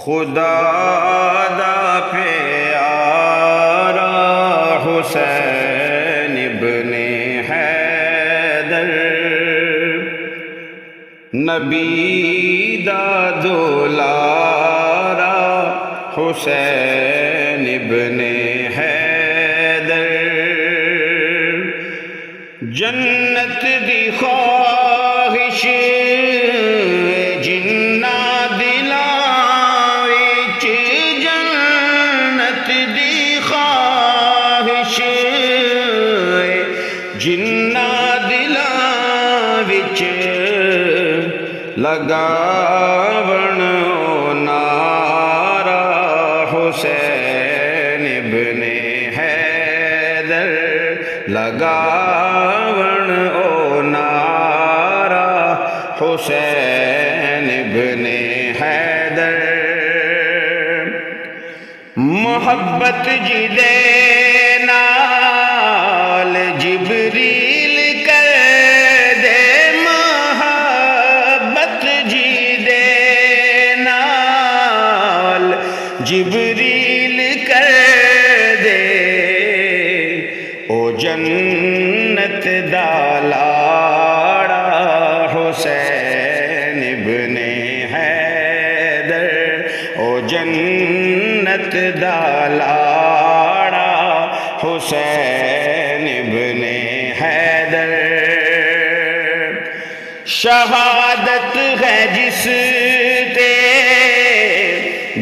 خدا دا پیارا حسین ابن حیدر، نبی دا دولارا حسین ابن حیدر، جنت دی خواہش جنہ دلاں وچ، جنت دی خواہش جنہ دلاں وچ، لگاون نعرہ حسین ابن حیدر، لگاون نعرہ حسین ابن حیدر، محبت جی دے نال جبریل کر دے، محبت جی دے نال جبریل کر دے، او جنت دا لاڑا حسین ابن حیدر، او جنت دا لاڑا حسین ابن حیدر، شہادت ہے جس تے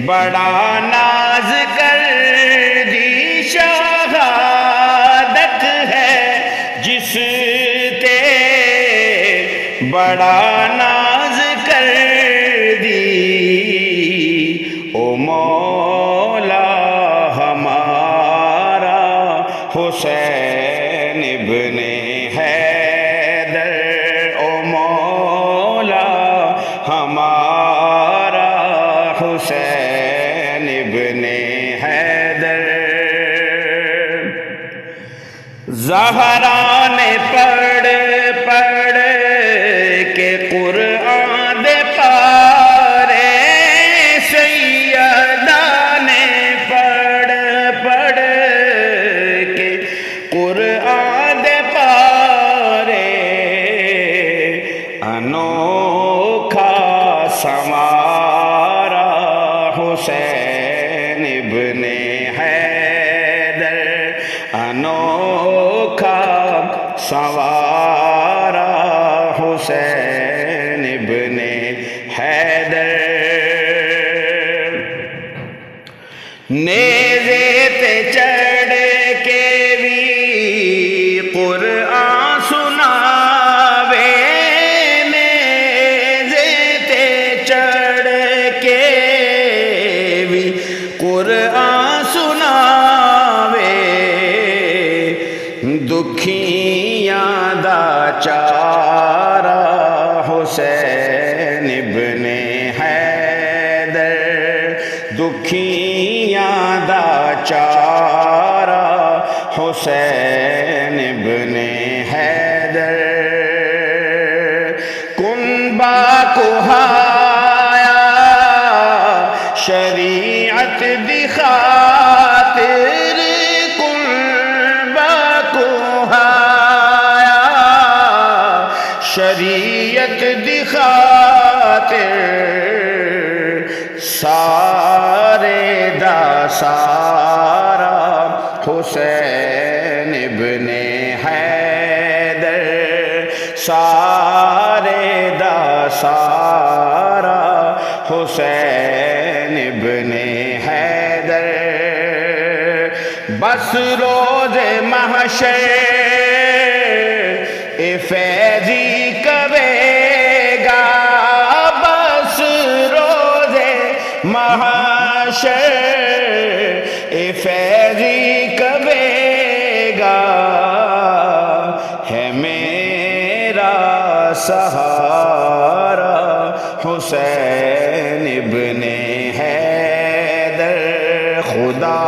بڑا ناز کر دی، شہادت ہے جس تے بڑا ناز کر دی، او مولا ہمارا حسین ابن حیدر، او مولا ہمارا حسین ابن حیدر، زہرا نے پڑھ پڑھ کے قرآن دے پارے، سیدہ نے پڑھ پڑھ کے قرآن دے پارے، انوکھا سنوارا حسین ابن حیدر، انوکھا سنوارا حسین ابن حیدر، نیزے تے چڑھ کے بھی قرآن سناوے، نیزے تے چڑھ کے بھی قرآن سناوے، دکھیاں دا چارہ حسین ابن حیدر، دکھیاں دا چارہ حسین ابن حیدر، کنبہ کو ہایا شریعت دی خاطر، کنبہ کو ہایا شریعت دی خاطر، سارے دا سارا حسین ابن حیدر، سارے دا سارا حسین ابن حیدر، بس روز محشر اے فیضی کبے گا، بس روز محشر اے فیضی کبے گا، ہے میرا سہارا حسین ابن حیدر، خدا